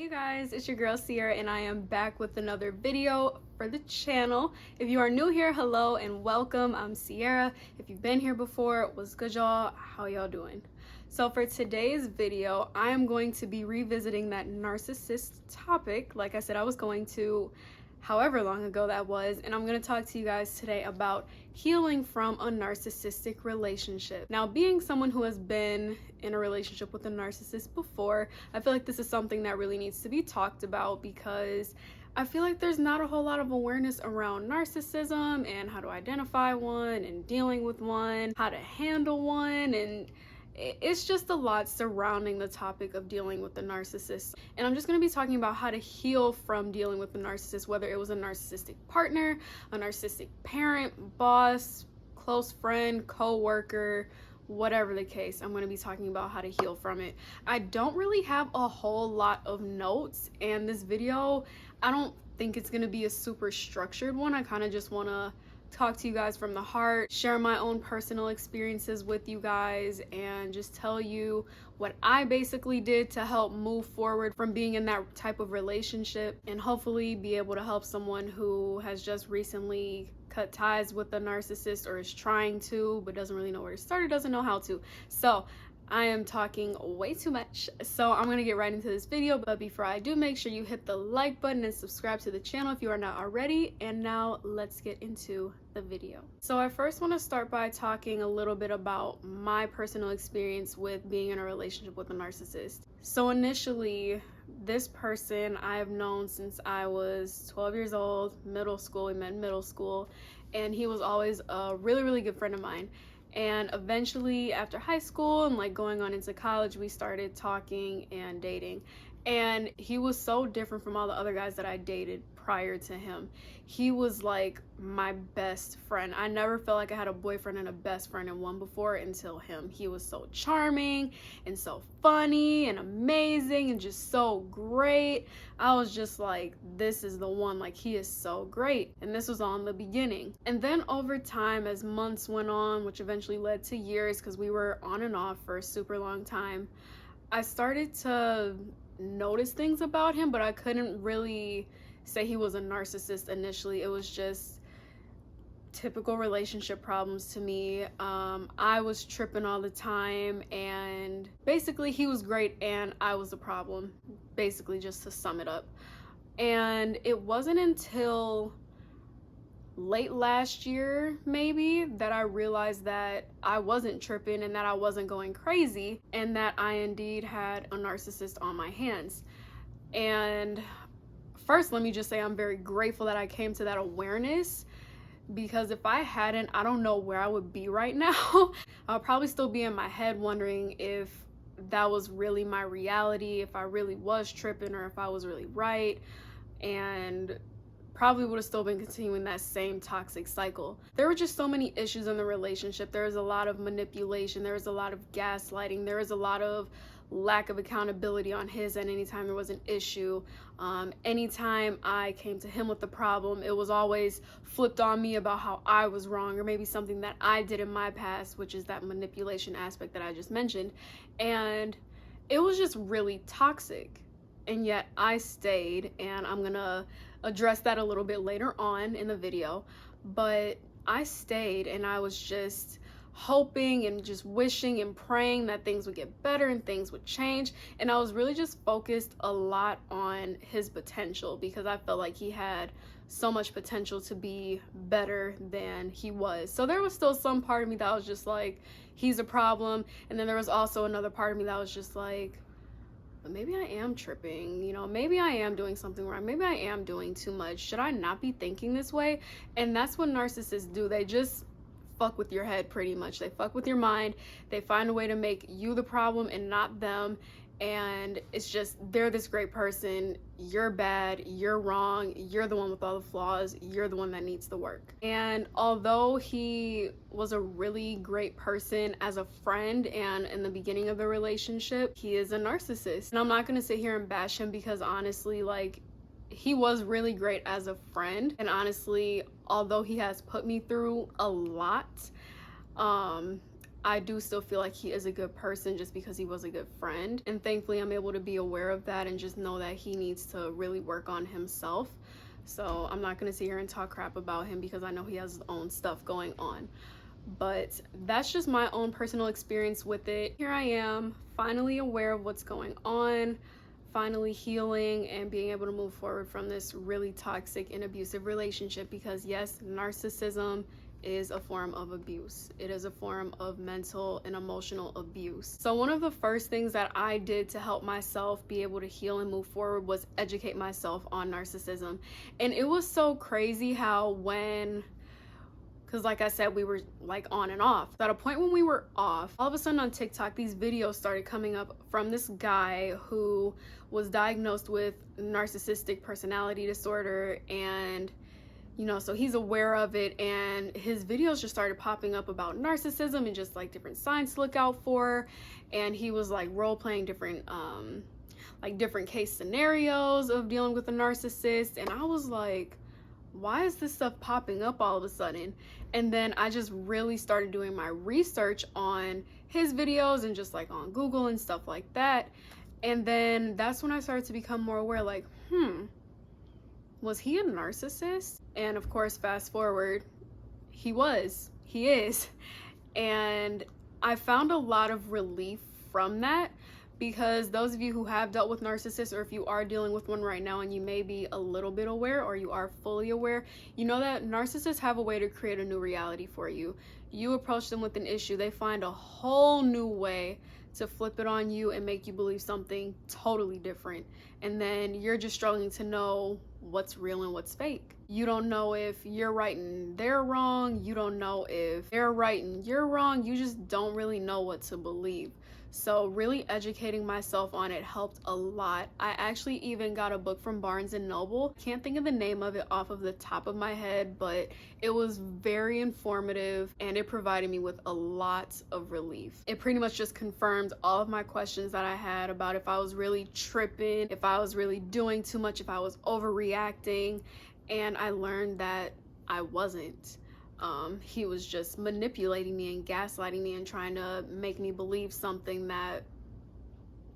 Hey guys, it's your girl Sierra and I am back with another video for the channel. If you are new here, hello and welcome. I'm Sierra. If you've been here before, what's good y'all? How y'all doing? So for today's video, I am going to be revisiting that narcissist topic. Like I said, I was going to however long ago that was, and I'm going to talk to you guys today about healing from a narcissistic relationship. Now, being someone who has been in a relationship with a narcissist before, I feel like this is something that really needs to be talked about because I feel like there's not a whole lot of awareness around narcissism and how to identify one and dealing with one, how to handle one, and it's just a lot surrounding the topic of dealing with the narcissist. And I'm just going to be talking about how to heal from dealing with the narcissist, whether it was a narcissistic partner, a narcissistic parent, boss, close friend, co-worker, whatever the case. I'm going to be talking about how to heal from it. I don't really have a whole lot of notes, and this video, I don't think it's going to be a super structured one. I kind of just want to talk to you guys from the heart, share my own personal experiences with you guys, and just tell you what I basically did to help move forward from being in that type of relationship, and hopefully be able to help someone who has just recently cut ties with a narcissist or is trying to but doesn't really know where to start or doesn't know how to. So I am talking way too much, so I'm gonna get right into this video. But before I do, make sure you hit the like button and subscribe to the channel if you are not already. And now let's get into the video. So I first want to start by talking a little bit about my personal experience with being in a relationship with a narcissist. So initially, this person I have known since I was 12 years old, middle school. We met in middle school, and he was always a really good friend of mine. And eventually after high school and like going on into college, we started talking and dating. And he was so different from all the other guys that I dated prior to him. He was like my best friend. I never felt like I had a boyfriend and a best friend in one before until him. He was so charming and so funny and amazing and just so great. I was just like, this is the one. Like, he is so great. And this was on the beginning. And then over time, as months went on, which eventually led to years because we were on and off for a super long time, I started to notice things about him, but I couldn't really say he was a narcissist initially. It was just typical relationship problems to me. I was tripping all the time, and basically he was great and I was the problem, basically, just to sum it up. And it wasn't until late last year maybe that I realized that I wasn't tripping and that I wasn't going crazy, and that I indeed had a narcissist on my hands. And first, let me just say I'm very grateful that I came to that awareness, because if I hadn't, I don't know where I would be right now. I'll probably still be in my head wondering if that was really my reality, if I really was tripping, or if I was really right, and probably would have still been continuing that same toxic cycle. There were just so many issues in the relationship. There was a lot of manipulation, there was a lot of gaslighting, there was a lot of lack of accountability on his end anytime there was an issue. Anytime I came to him with the problem, it was always flipped on me about how I was wrong, or maybe something that I did in my past, which is that manipulation aspect that I just mentioned. And it was just really toxic. And yet I stayed, and I'm gonna address that a little bit later on in the video. But I stayed, and I was just hoping and just wishing and praying that things would get better and things would change. And I was really just focused a lot on his potential, because I felt like he had so much potential to be better than he was. So there was still some part of me that was just like, he's a problem. And then there was also another part of me that was just like, maybe I am tripping, you know, maybe I am doing something wrong, maybe I am doing too much, should I not be thinking this way? And that's what narcissists do. They just fuck with your head, pretty much. They fuck with your mind. They find a way to make you the problem and not them. And it's just, they're this great person, you're bad, you're wrong, you're the one with all the flaws, you're the one that needs the work. And although he was a really great person as a friend and in the beginning of the relationship, he is a narcissist. And I'm not gonna sit here and bash him, because honestly, like, he was really great as a friend. And honestly, although he has put me through a lot, I do still feel like he is a good person just because he was a good friend. And thankfully, I'm able to be aware of that and just know that he needs to really work on himself. So I'm not going to sit here and talk crap about him because I know he has his own stuff going on. But that's just my own personal experience with it. Here I am, finally aware of what's going on, finally healing and being able to move forward from this really toxic and abusive relationship, because yes, narcissism is a form of abuse. It is a form of mental and emotional abuse. So one of the first things that I did to help myself be able to heal and move forward was educate myself on narcissism. And it was so crazy how because like I said, we were like on and off. At a point when we were off, all of a sudden on TikTok, these videos started coming up from this guy who was diagnosed with narcissistic personality disorder, and so he's aware of it, and his videos just started popping up about narcissism and just like different signs to look out for. And he was like role-playing different case scenarios of dealing with a narcissist, and I was like, why is this stuff popping up all of a sudden? And then I just really started doing my research on his videos and just like on Google and stuff like that. And then that's when I started to become more aware, like, was he a narcissist? And of course, fast forward, he is. And I found a lot of relief from that, because those of you who have dealt with narcissists, or if you are dealing with one right now and you may be a little bit aware or you are fully aware, you know that narcissists have a way to create a new reality for you. You approach them with an issue, they find a whole new way to flip it on you and make you believe something totally different. And then you're just struggling to know what's real and what's fake. You don't know if you're right and they're wrong. You don't know if they're right and you're wrong. You just don't really know what to believe. So really educating myself on it helped a lot. I actually even got a book from Barnes & Noble. Can't think of the name of it off of the top of my head, but it was very informative and it provided me with a lot of relief. It pretty much just confirmed all of my questions that I had about if I was really tripping, if I was really doing too much, if I was overreacting, and I learned that I wasn't. He was just manipulating me and gaslighting me and trying to make me believe something that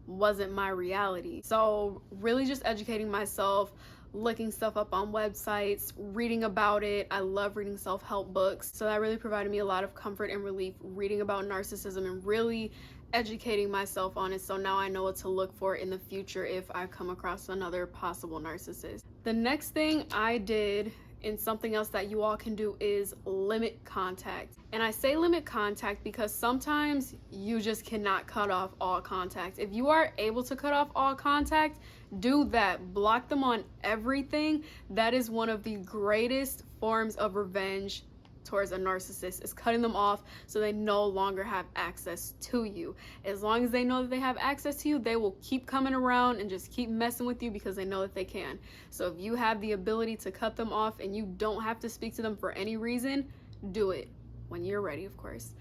wasn't my reality. So really just educating myself, looking stuff up on websites, reading about it. I love reading self-help books. So that really provided me a lot of comfort and relief, reading about narcissism and really educating myself on it. So now I know what to look for in the future if I come across another possible narcissist. The next thing I did, and something else that you all can do, is limit contact. And I say limit contact because sometimes you just cannot cut off all contact. If you are able to cut off all contact, do that. Block them on everything. That is one of the greatest forms of revenge towards a narcissist, is cutting them off so they no longer have access to you. As long as they know that they have access to you, they will keep coming around and just keep messing with you because they know that they can. So if you have the ability to cut them off and you don't have to speak to them for any reason, do it when you're ready, of course.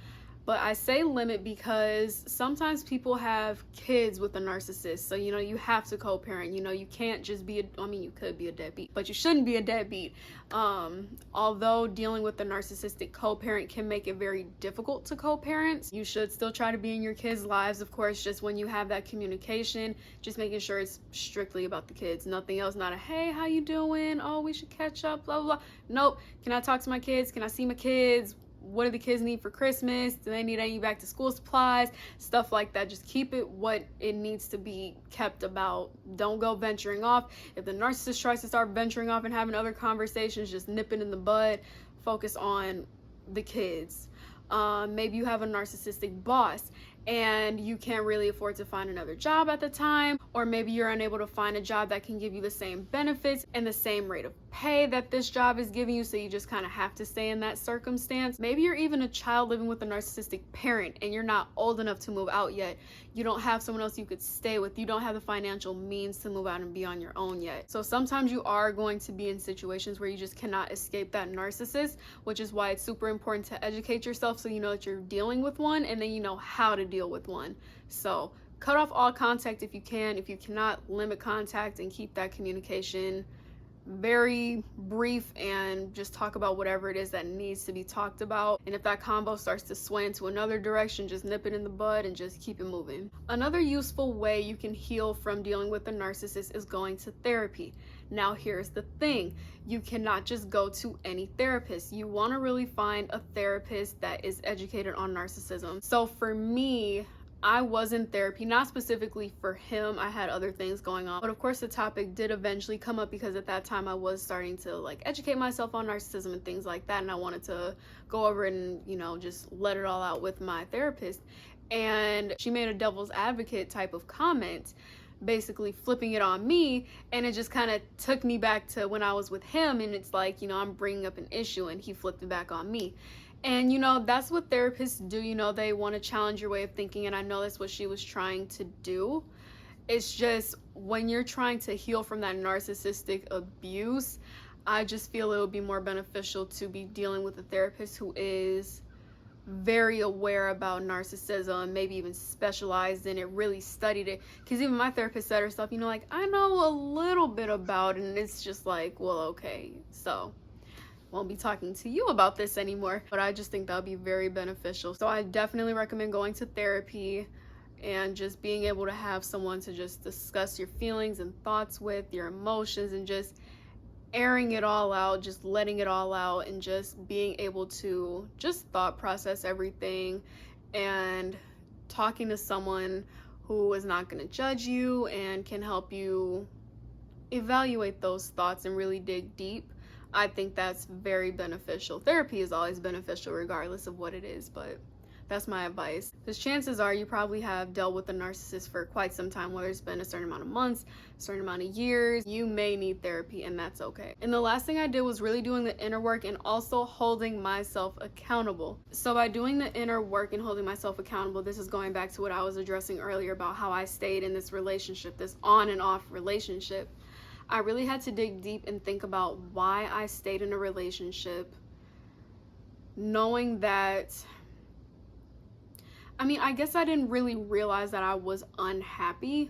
But I say limit because sometimes people have kids with a narcissist. So, you have to co-parent. You can't just be you could be a deadbeat, but you shouldn't be a deadbeat. Although dealing with a narcissistic co-parent can make it very difficult to co-parent, you should still try to be in your kids' lives, of course, just when you have that communication, just making sure it's strictly about the kids, nothing else. Not a, hey, how you doing? Oh, we should catch up, blah, blah, blah. Nope. Can I talk to my kids? Can I see my kids? What do the kids need for Christmas? Do they need any back to school supplies? Stuff like that. Just keep it what it needs to be kept about. Don't go venturing off. If the narcissist tries to start venturing off and having other conversations, just nip it in the bud. Focus on the kids. Maybe you have a narcissistic boss and you can't really afford to find another job at the time, or maybe you're unable to find a job that can give you the same benefits and the same rate of pay that this job is giving you, so you just kind of have to stay in that circumstance. Maybe you're even a child living with a narcissistic parent and you're not old enough to move out yet. You don't have someone else you could stay with. You don't have the financial means to move out and be on your own yet. So sometimes you are going to be in situations where you just cannot escape that narcissist, which is why it's super important to educate yourself so you know that you're dealing with one, and then you know how to deal with one. So cut off all contact if you can. If you cannot, limit contact and keep that communication very brief and just talk about whatever it is that needs to be talked about. And if that combo starts to sway into another direction, just nip it in the bud and just keep it moving. Another useful way you can heal from dealing with a narcissist is going to therapy. Now here's the thing, you cannot just go to any therapist. You want to really find a therapist that is educated on narcissism. So for me, I was in therapy, not specifically for him. I had other things going on, but of course the topic did eventually come up because at that time I was starting to like educate myself on narcissism and things like that, and I wanted to go over it and, you know, just let it all out with my therapist. And she made a devil's advocate type of comment, basically flipping it on me, and it just kind of took me back to when I was with him, and it's like, you know, I'm bringing up an issue and he flipped it back on me. And, you know, that's what therapists do. You know, they want to challenge your way of thinking, and I know that's what she was trying to do. It's just when you're trying to heal from that narcissistic abuse, I just feel it would be more beneficial to be dealing with a therapist who is very aware about narcissism, maybe even specialized in it, really studied it. Because even my therapist said herself, you know, like, I know a little bit about it, and it's just like, well, okay, so won't be talking to you about this anymore. But I just think that would be very beneficial. So I definitely recommend going to therapy and just being able to have someone to just discuss your feelings and thoughts with, your emotions, and just airing it all out, just letting it all out, and just being able to just thought process everything and talking to someone who is not going to judge you and can help you evaluate those thoughts and really dig deep. I think that's very beneficial. Therapy is always beneficial regardless of what it is, but that's my advice. Because chances are you probably have dealt with a narcissist for quite some time, whether it's been a certain amount of months, a certain amount of years. You may need therapy, and that's okay. And the last thing I did was really doing the inner work and also holding myself accountable. So by doing the inner work and holding myself accountable, this is going back to what I was addressing earlier about how I stayed in this relationship, this on and off relationship. I really had to dig deep and think about why I stayed in a relationship, knowing that, I mean, I guess I didn't really realize that I was unhappy,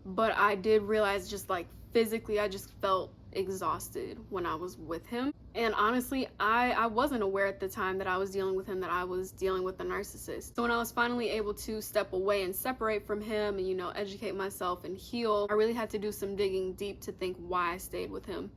but I did realize just like physically, I just felt exhausted when I was with him. And honestly, I wasn't aware at the time that I was dealing with him, that I was dealing with a narcissist. So when I was finally able to step away and separate from him and, you know, educate myself and heal, I really had to do some digging deep to think why I stayed with him.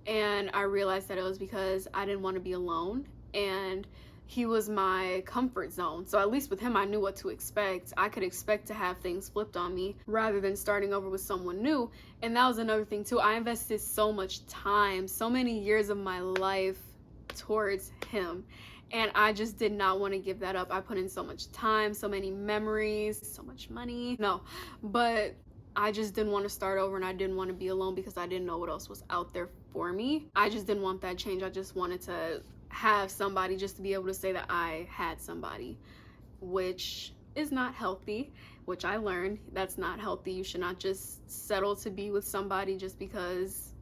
And I realized that it was because I didn't want to be alone, and he was my comfort zone. So at least with him, I knew what to expect. I could expect to have things flipped on me rather than starting over with someone new. And that was another thing too. I invested so much time, so many years of my life towards him, and I just did not want to give that up. I put in so much time, so many memories, so much money. No, but I just didn't want to start over, and I didn't want to be alone because I didn't know what else was out there for me. I just didn't want that change. I just wanted to have somebody, just to be able to say that I had somebody, which is not healthy, which I learned that's not healthy. You should not just settle to be with somebody just because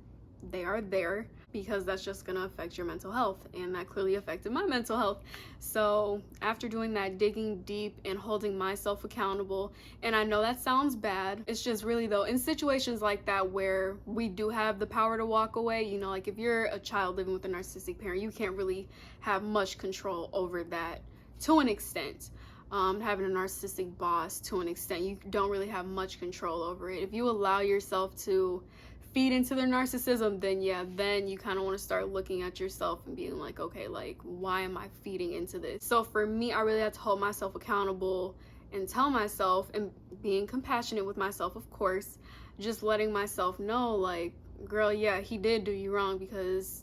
they are there, because that's just gonna affect your mental health, and that clearly affected my mental health. So after doing that digging deep and holding myself accountable, and I know that sounds bad, it's just really though, in situations like that where we do have the power to walk away, you know, like if you're a child living with a narcissistic parent, you can't really have much control over that to an extent. Having a narcissistic boss, to an extent, you don't really have much control over it. If you allow yourself to feed into their narcissism, then yeah, then you kind of want to start looking at yourself and being like, okay, like, why am I feeding into this? So for me, I really had to hold myself accountable and tell myself, and being compassionate with myself, of course, just letting myself know, like, girl, yeah, he did do you wrong, because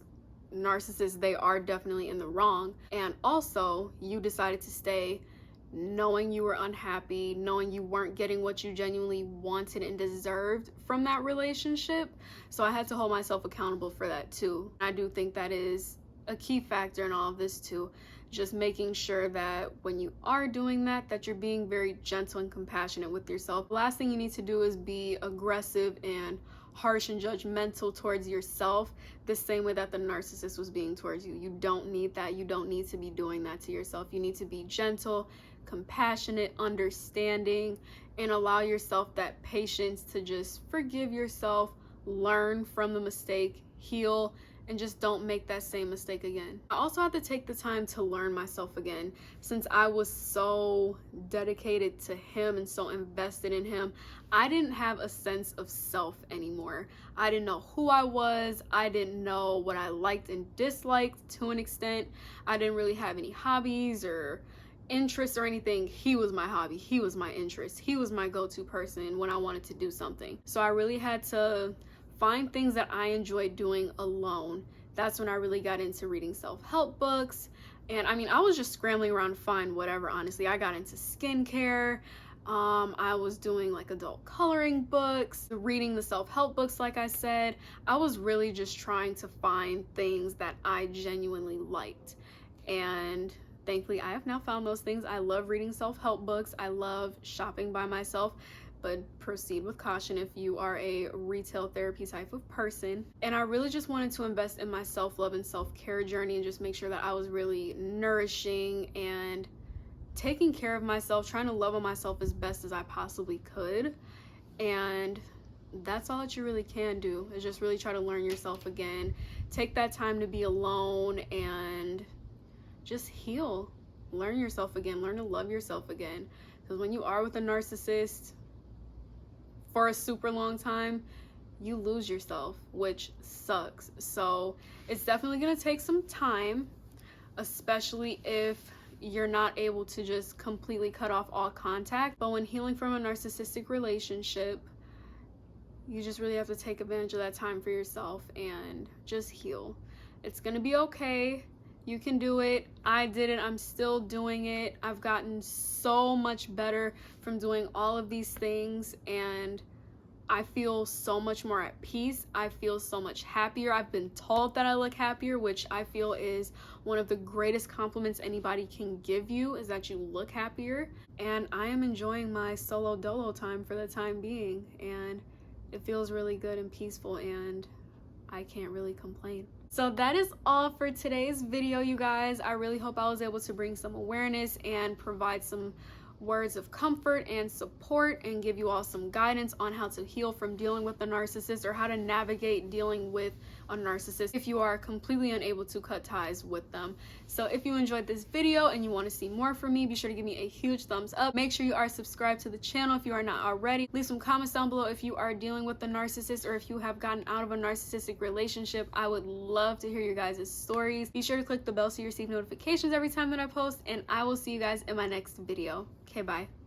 narcissists, they are definitely in the wrong. And also, you decided to stay knowing you were unhappy, knowing you weren't getting what you genuinely wanted and deserved from that relationship. So I had to hold myself accountable for that too. I do think that is a key factor in all of this too. Just making sure that when you are doing that, that you're being very gentle and compassionate with yourself. The last thing you need to do is be aggressive and harsh and judgmental towards yourself the same way that the narcissist was being towards you. You don't need that. You don't need to be doing that to yourself. You need to be gentle, compassionate, understanding, and allow yourself that patience to just forgive yourself, learn from the mistake, heal, and just don't make that same mistake again. I also had to take the time to learn myself again. Since I was so dedicated to him and so invested in him, I didn't have a sense of self anymore. I didn't know who I was. I didn't know what I liked and disliked to an extent. I didn't really have any hobbies or interests or anything. He was my hobby. He was my interest. He was my go-to person when I wanted to do something. So I really had to find things that I enjoyed doing alone. That's when I really got into reading self-help books. And I mean, I was just scrambling around to find whatever, honestly. I got into skincare. I was doing like adult coloring books, reading the self-help books, like I said. I was really just trying to find things that I genuinely liked. And thankfully, I have now found those things. I love reading self-help books. I love shopping by myself, but proceed with caution if you are a retail therapy type of person. And I really just wanted to invest in my self-love and self-care journey and just make sure that I was really nourishing and taking care of myself, trying to love on myself as best as I possibly could. And that's all that you really can do, is just really try to learn yourself again. Take that time to be alone and just heal. Learn yourself again. Learn to love yourself again. Because when you are with a narcissist for a super long time, you lose yourself, which sucks. So it's definitely going to take some time, especially if you're not able to just completely cut off all contact. But when healing from a narcissistic relationship, you just really have to take advantage of that time for yourself and just heal. It's going to be okay. You can do it. I did it. I'm still doing it. I've gotten so much better from doing all of these things, and I feel so much more at peace. I feel so much happier. I've been told that I look happier, which I feel is one of the greatest compliments anybody can give you, is that you look happier. And I am enjoying my solo dolo time for the time being, and it feels really good and peaceful, and I can't really complain. So that is all for today's video, you guys. I really hope I was able to bring some awareness and provide some words of comfort and support and give you all some guidance on how to heal from dealing with a narcissist, or how to navigate dealing with a narcissist if you are completely unable to cut ties with them. So if you enjoyed this video and you want to see more from me, be sure to give me a huge thumbs up. Make sure you are subscribed to the channel if you are not already. Leave some comments down below if you are dealing with a narcissist, or if you have gotten out of a narcissistic relationship. I would love to hear your guys' stories. Be sure to click the bell so you receive notifications every time that I post, and I will see you guys in my next video. Okay, bye.